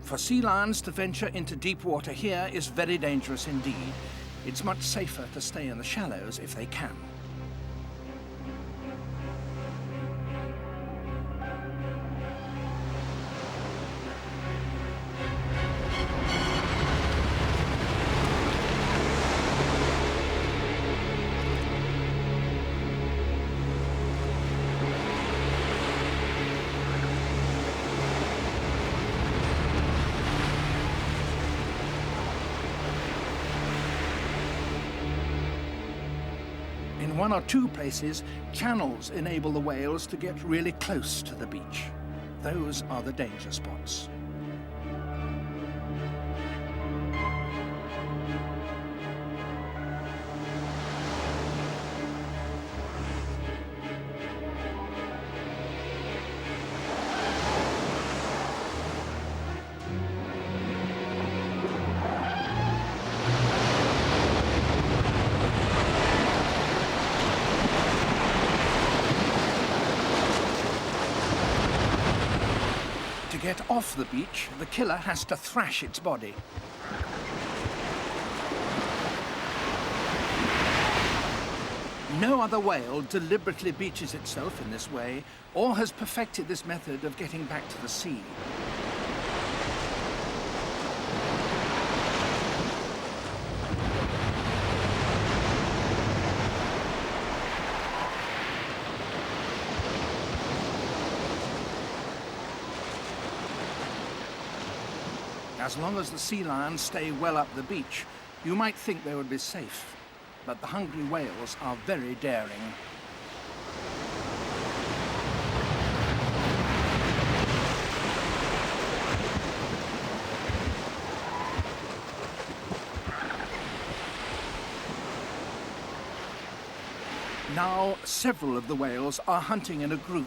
For sea lions to venture into deep water here is very dangerous indeed. It's much safer to stay in the shallows if they can. In one or two places, channels enable the whales to get really close to the beach. Those are the danger spots. To get off the beach, the killer has to thrash its body. No other whale deliberately beaches itself in this way, or has perfected this method of getting back to the sea. As long as the sea lions stay well up the beach, you might think they would be safe. But the hungry whales are very daring. Now, several of the whales are hunting in a group.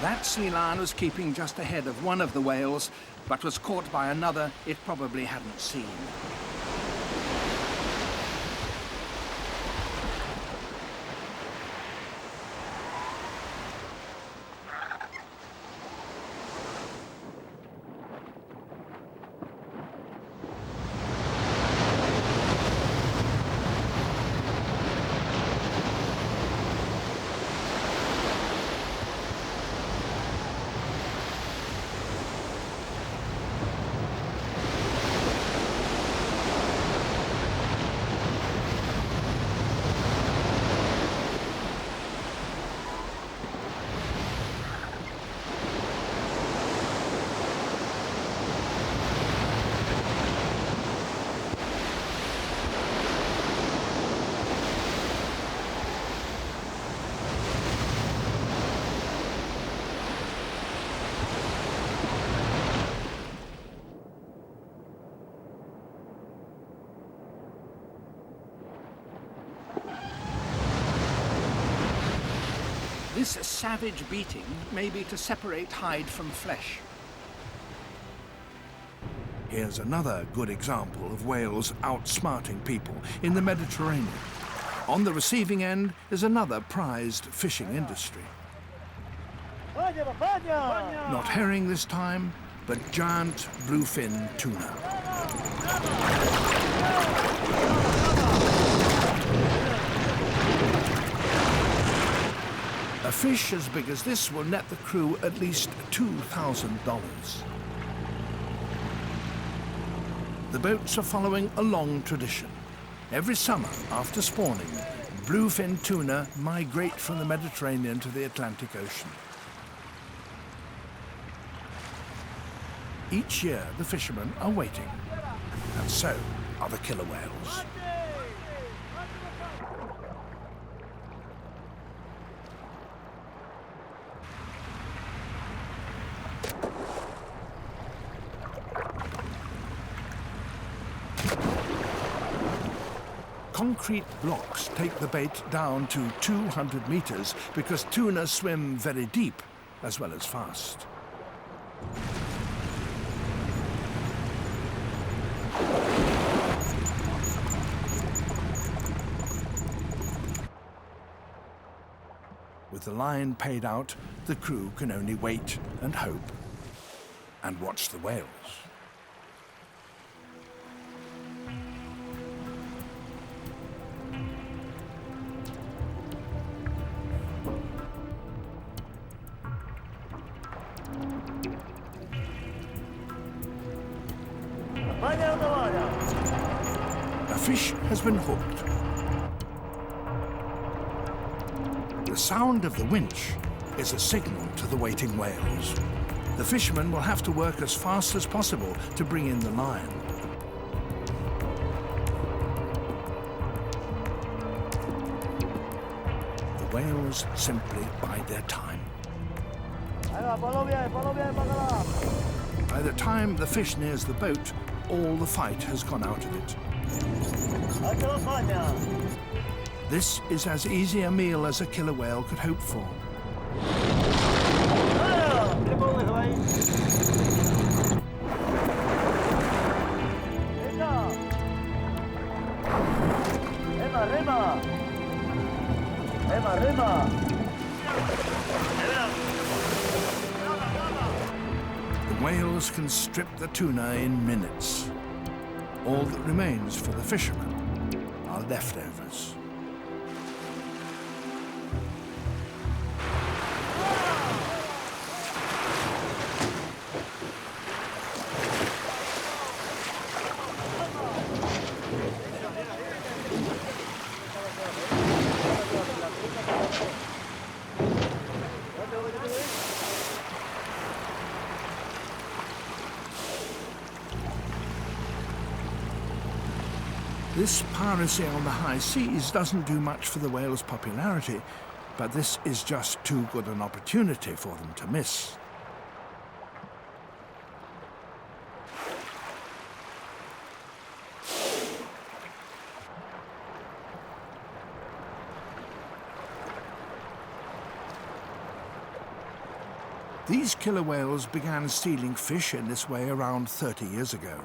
That sea lion was keeping just ahead of one of the whales, but was caught by another it probably hadn't seen. This savage beating may be to separate hide from flesh. Here's another good example of whales outsmarting people in the Mediterranean. On the receiving end is another prized fishing industry. Not herring this time, but giant bluefin tuna. A fish as big as this will net the crew at least $2,000. The boats are following a long tradition. Every summer, after spawning, bluefin tuna migrate from the Mediterranean to the Atlantic Ocean. Each year, the fishermen are waiting, and so are the killer whales. concrete blocks take the bait down to 200 meters because tuna swim very deep as well as fast. With the line paid out, the crew can only wait and hope and watch the whales. A fish has been hooked. The sound of the winch is a signal to the waiting whales. The fishermen will have to work as fast as possible to bring in the line. The whales simply bide their time. By the time the fish nears the boat, all the fight has gone out of it. This is as easy a meal as a killer whale could hope for. The whales can strip the tuna in minutes. All that remains for the fishermen are leftovers. This piracy on the high seas doesn't do much for the whale's popularity, but this is just too good an opportunity for them to miss. These killer whales began stealing fish in this way around 30 years ago.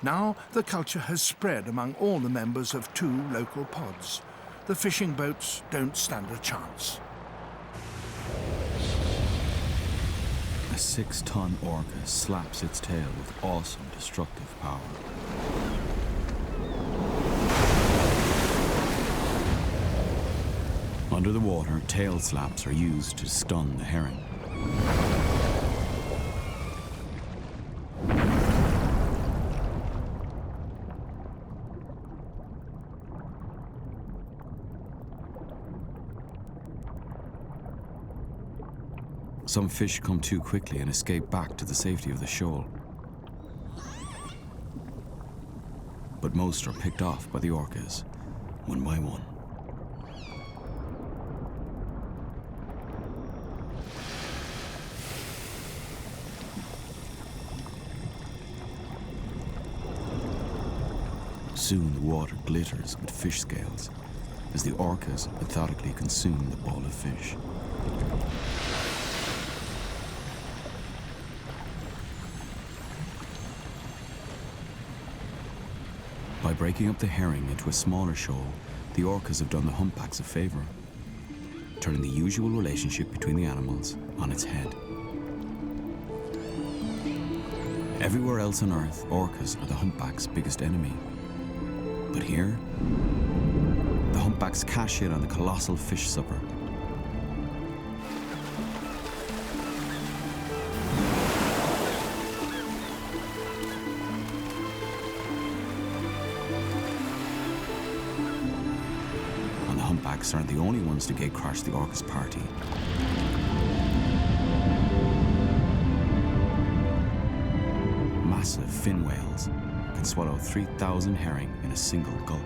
Now the culture has spread among all the members of 2 local pods. The fishing boats don't stand a chance. A 6-ton orca slaps its tail with awesome destructive power. Under the water, tail slaps are used to stun the herring. Some fish come too quickly and escape back to the safety of the shoal. But most are picked off by the orcas, one by one. Soon the water glitters with fish scales as the orcas methodically consume the ball of fish. By breaking up the herring into a smaller shoal, the orcas have done the humpbacks a favor, turning the usual relationship between the animals on its head. Everywhere else on Earth, orcas are the humpback's biggest enemy. But here, the humpbacks cash in on the colossal fish supper. And the humpbacks aren't the only ones to gatecrash the orcas' party. Massive fin whales can swallow 3,000 herring in a single gulp.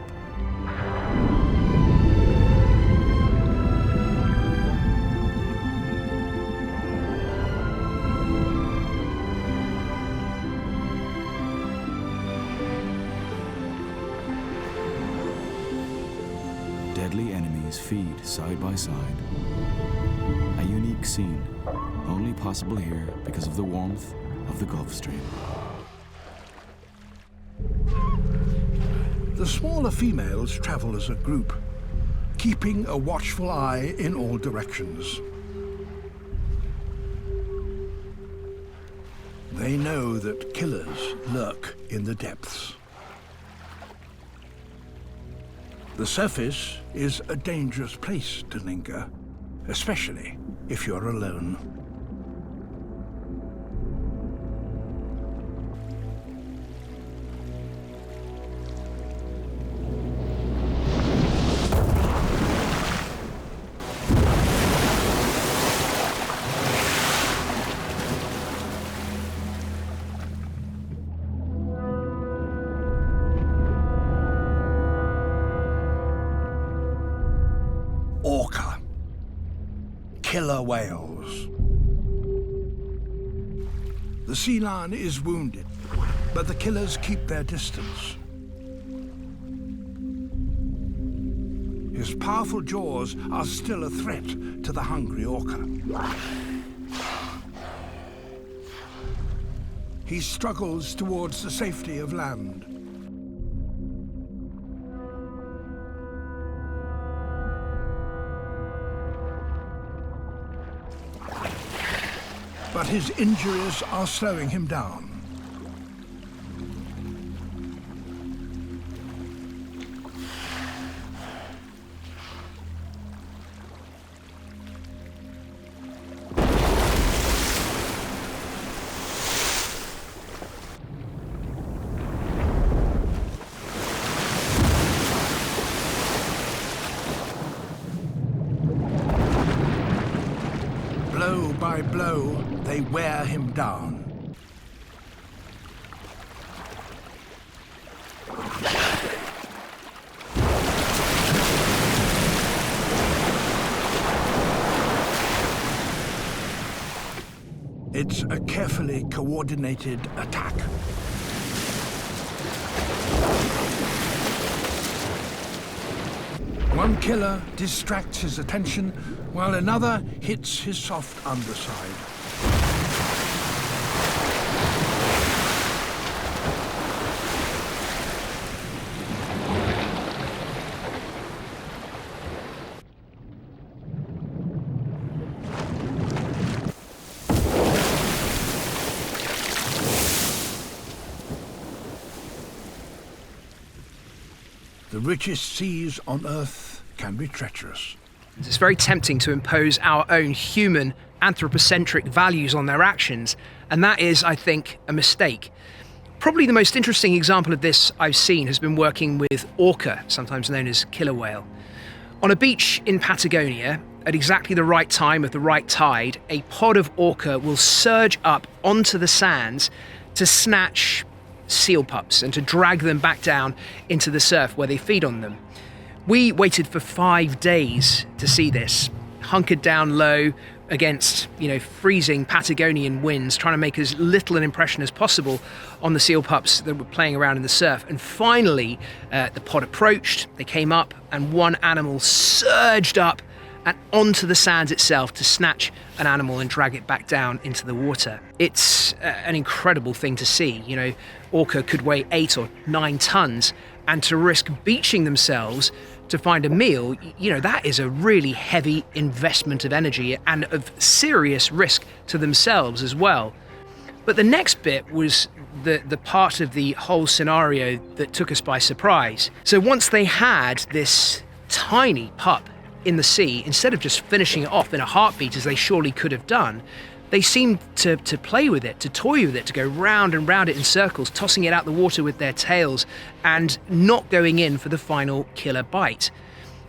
side by side. A unique scene, only possible here because of the warmth of the Gulf Stream. The smaller females travel as a group, keeping a watchful eye in all directions. They know that killers lurk in the depths. The surface is a dangerous place to linger, especially if you're alone. Orca, killer whales. The sea lion is wounded, but the killers keep their distance. His powerful jaws are still a threat to the hungry orca. He struggles towards the safety of land. But his injuries are slowing him down. Blow by blow, they wear him down. It's a carefully coordinated attack. One killer distracts his attention, while another hits his soft underside. The richest seas on Earth can be treacherous. It's very tempting to impose our own human, anthropocentric values on their actions, and that is, I think, a mistake. Probably the most interesting example of this I've seen has been working with Orca, sometimes known as killer whale. On a beach in Patagonia, at exactly the right time of the right tide, a pod of orca will surge up onto the sands to snatch seal pups and to drag them back down into the surf where they feed on them. We waited for 5 days to see this, hunkered down low against, freezing Patagonian winds, trying to make as little an impression as possible on the seal pups that were playing around in the surf. And finally, the pod approached, they came up, and one animal surged up and onto the sands itself to snatch an animal and drag it back down into the water. It's an incredible thing to see. Orca could weigh 8 or 9 tons, and to risk beaching themselves to find a meal, that is a really heavy investment of energy and of serious risk to themselves as well. But the next bit was the part of the whole scenario that took us by surprise. So once they had this tiny pup in the sea, instead of just finishing it off in a heartbeat as they surely could have done, they seemed to play with it, to toy with it, to go round and round it in circles, tossing it out the water with their tails and not going in for the final killer bite.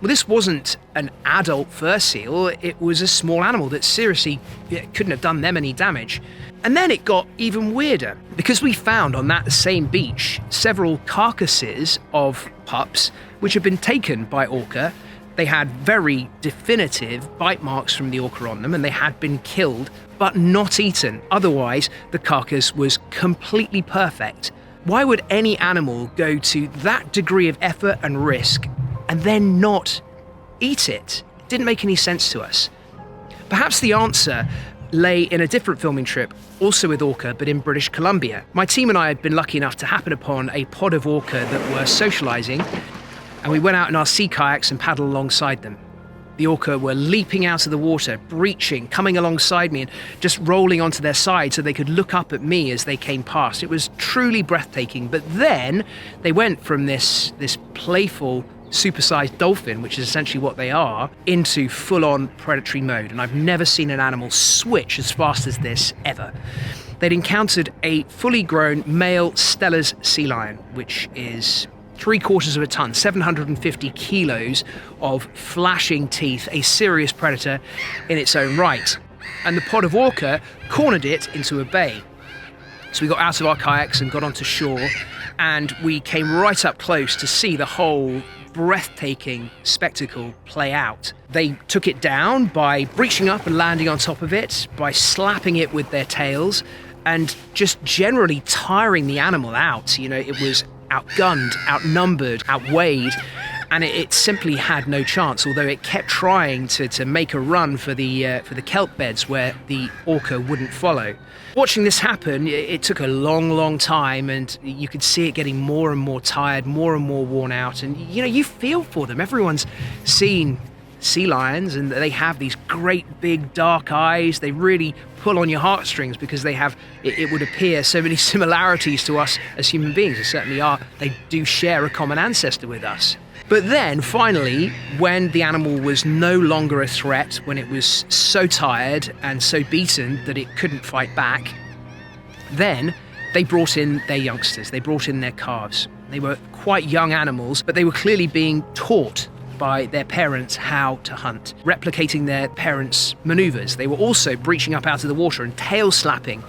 Well, this wasn't an adult fur seal, it was a small animal that seriously couldn't have done them any damage. And then it got even weirder, because we found on that same beach several carcasses of pups which had been taken by orca. They had very definitive bite marks from the orca on them, and they had been killed, but not eaten. Otherwise, the carcass was completely perfect. Why would any animal go to that degree of effort and risk and then not eat it? didn't make any sense to us. Perhaps the answer lay in a different filming trip, also with orca, but in British Columbia. My team and I had been lucky enough to happen upon a pod of orca that were socialising, and we went out in our sea kayaks and paddled alongside them. The orca were leaping out of the water, breaching, coming alongside me and just rolling onto their side so they could look up at me as they came past. It was truly breathtaking. But then they went from this playful, supersized dolphin, which is essentially what they are, into full-on predatory mode. And I've never seen an animal switch as fast as this ever. They'd encountered a fully grown male Steller's sea lion, which is 3/4 of a ton, 750 kilos of flashing teeth, a serious predator in its own right. And the pod of orca cornered it into a bay. So we got out of our kayaks and got onto shore, and we came right up close to see the whole breathtaking spectacle play out. They took it down by breaching up and landing on top of it, by slapping it with their tails, and just generally tiring the animal out. You know, it was outgunned, outnumbered, outweighed, and it simply had no chance, although it kept trying to make a run for the kelp beds where the orca wouldn't follow. Watching this happen, it took a long time, and you could see it getting more and more tired, more and more worn out, and you know, you feel for them. Everyone's seen sea lions, and they have these great big dark eyes. They really pull on your heartstrings because they have, it would appear, so many similarities to us as human beings. They certainly are. They do share a common ancestor with us. But then, finally, when the animal was no longer a threat, when it was so tired and so beaten that it couldn't fight back, then they brought in their youngsters. They brought in their calves. They were quite young animals, but they were clearly being taught by their parents how to hunt, replicating their parents' maneuvers. They were also breaching up out of the water and tail slapping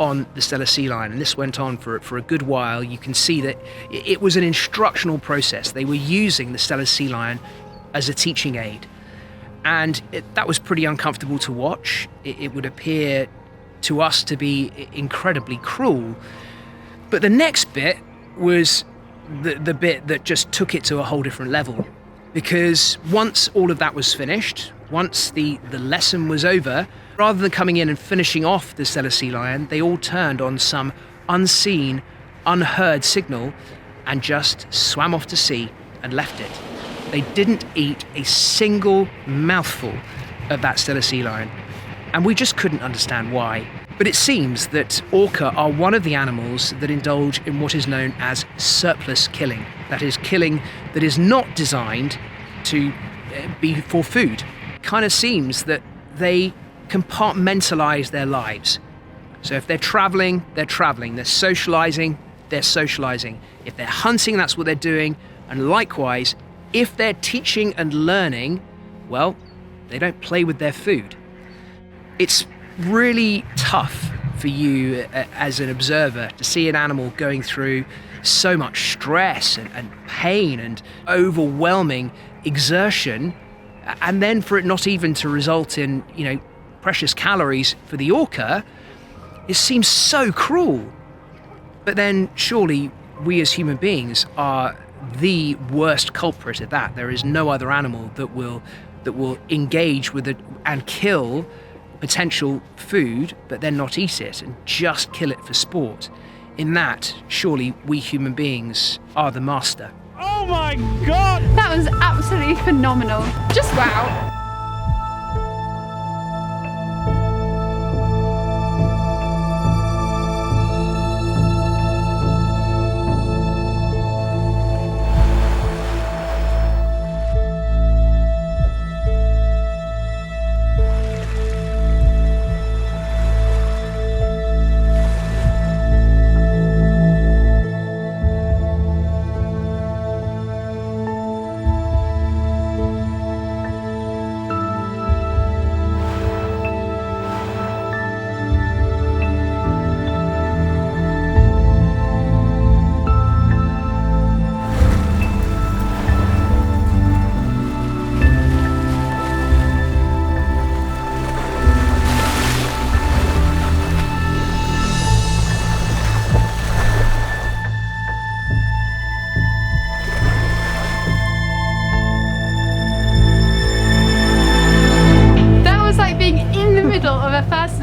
on the Steller sea lion, and this went on for a good while. You can see that it was an instructional process. They were using the Steller sea lion as a teaching aid, and that was pretty uncomfortable to watch. It would appear to us to be incredibly cruel. But the next bit was the bit that just took it to a whole different level. Because once all of that was finished, once the lesson was over, rather than coming in and finishing off the Steller sea lion, they all turned on some unseen, unheard signal and just swam off to sea and left it. They didn't eat a single mouthful of that Steller sea lion, and we just couldn't understand why. But it seems that orca are one of the animals that indulge in what is known as surplus killing. That is, killing that is not designed to be for food. Kind of seems that they compartmentalize their lives. So if they're traveling, they're traveling. They're socializing, they're socializing. If they're hunting, that's what they're doing. And likewise, if they're teaching and learning, well, they don't play with their food. It's really tough for you as an observer to see an animal going through so much stress and pain and overwhelming exertion, and then for it not even to result in, you know, precious calories for the orca. It seems so cruel. But then surely we as human beings are the worst culprit of that. There is no other animal that will engage with it and kill potential food, but then not eat it and just kill it for sport. In that, surely we human beings are the master. Oh my God! That was absolutely phenomenal. Just wow.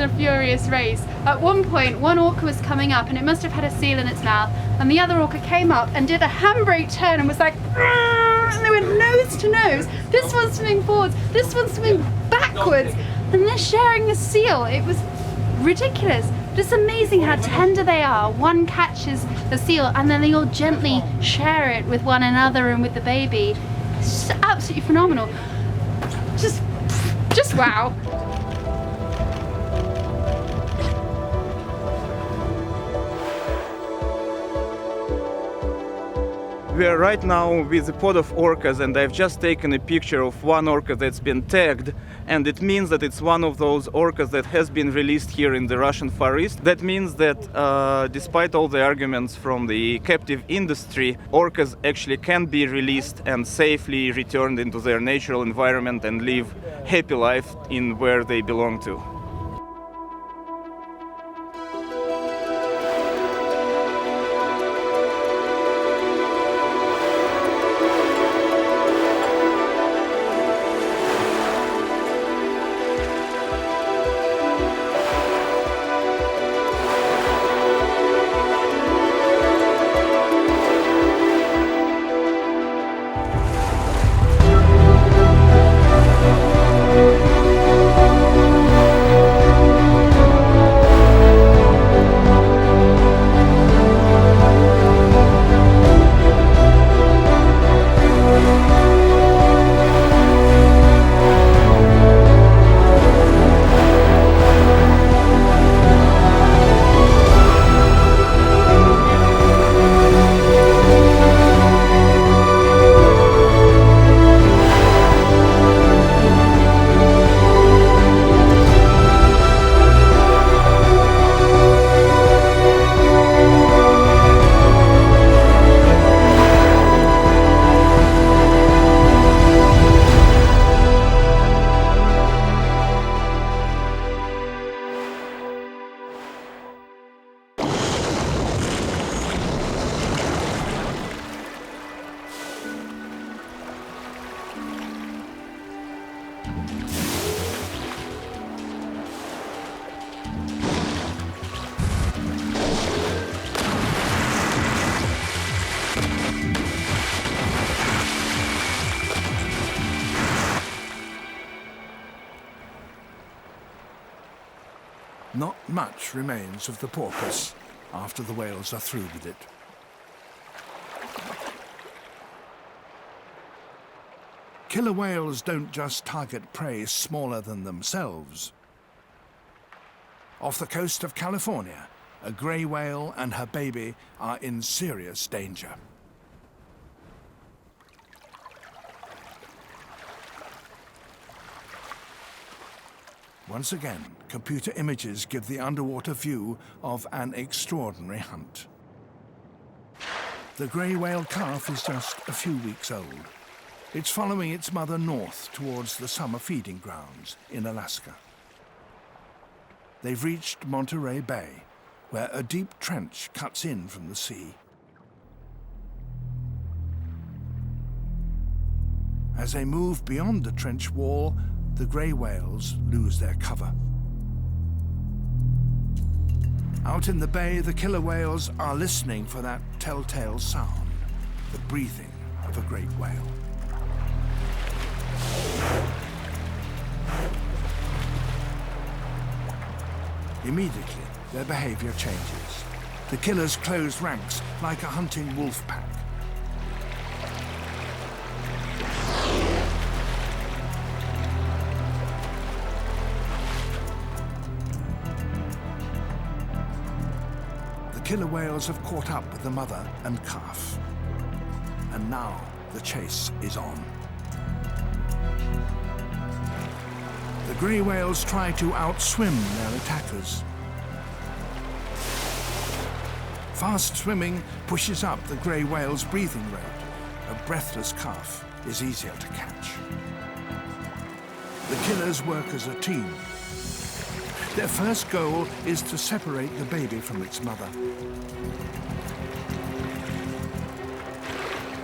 a furious race. At one point, one orca was coming up and it must have had a seal in its mouth, and the other orca came up and did a handbrake turn and was like, and they went nose to nose. This one's swimming forwards, this one's swimming backwards, and they're sharing a seal. It was ridiculous. Just amazing how tender they are. One catches the seal and then they all gently share it with one another and with the baby. It's just absolutely phenomenal. Just wow. We are right now with a pod of orcas, and I've just taken a picture of one orca that's been tagged, and it means that it's one of those orcas that has been released here in the Russian Far East. That means that despite all the arguments from the captive industry, orcas actually can be released and safely returned into their natural environment and live happy life in where they belong to. Not much remains of the porpoise after the whales are through with it. Killer whales don't just target prey smaller than themselves. Off the coast of California, a grey whale and her baby are in serious danger. Once again, computer images give the underwater view of an extraordinary hunt. The grey whale calf is just a few weeks old. It's following its mother north towards the summer feeding grounds in Alaska. They've reached Monterey Bay, where a deep trench cuts in from the sea. As they move beyond the trench wall, the grey whales lose their cover. Out in the bay, the killer whales are listening for that telltale sound, the breathing of a great whale. Immediately, their behavior changes. The killers close ranks like a hunting wolf pack. The killer whales have caught up with the mother and calf. And now the chase is on. The grey whales try to outswim their attackers. Fast swimming pushes up the grey whale's breathing rate. A breathless calf is easier to catch. The killers work as a team. Their first goal is to separate the baby from its mother.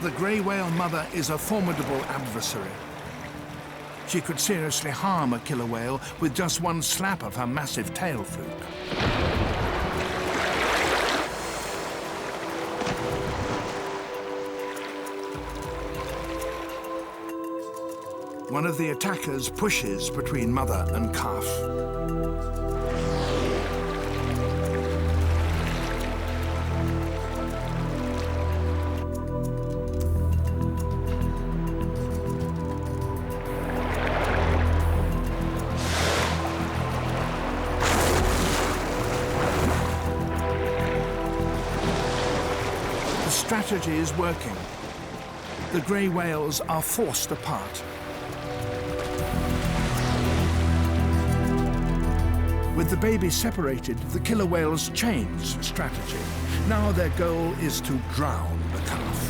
The grey whale mother is a formidable adversary. She could seriously harm a killer whale with just one slap of her massive tail fluke. One of the attackers pushes between mother and calf. The strategy is working. The grey whales are forced apart. With the baby separated, the killer whales change strategy. Now their goal is to drown the calf.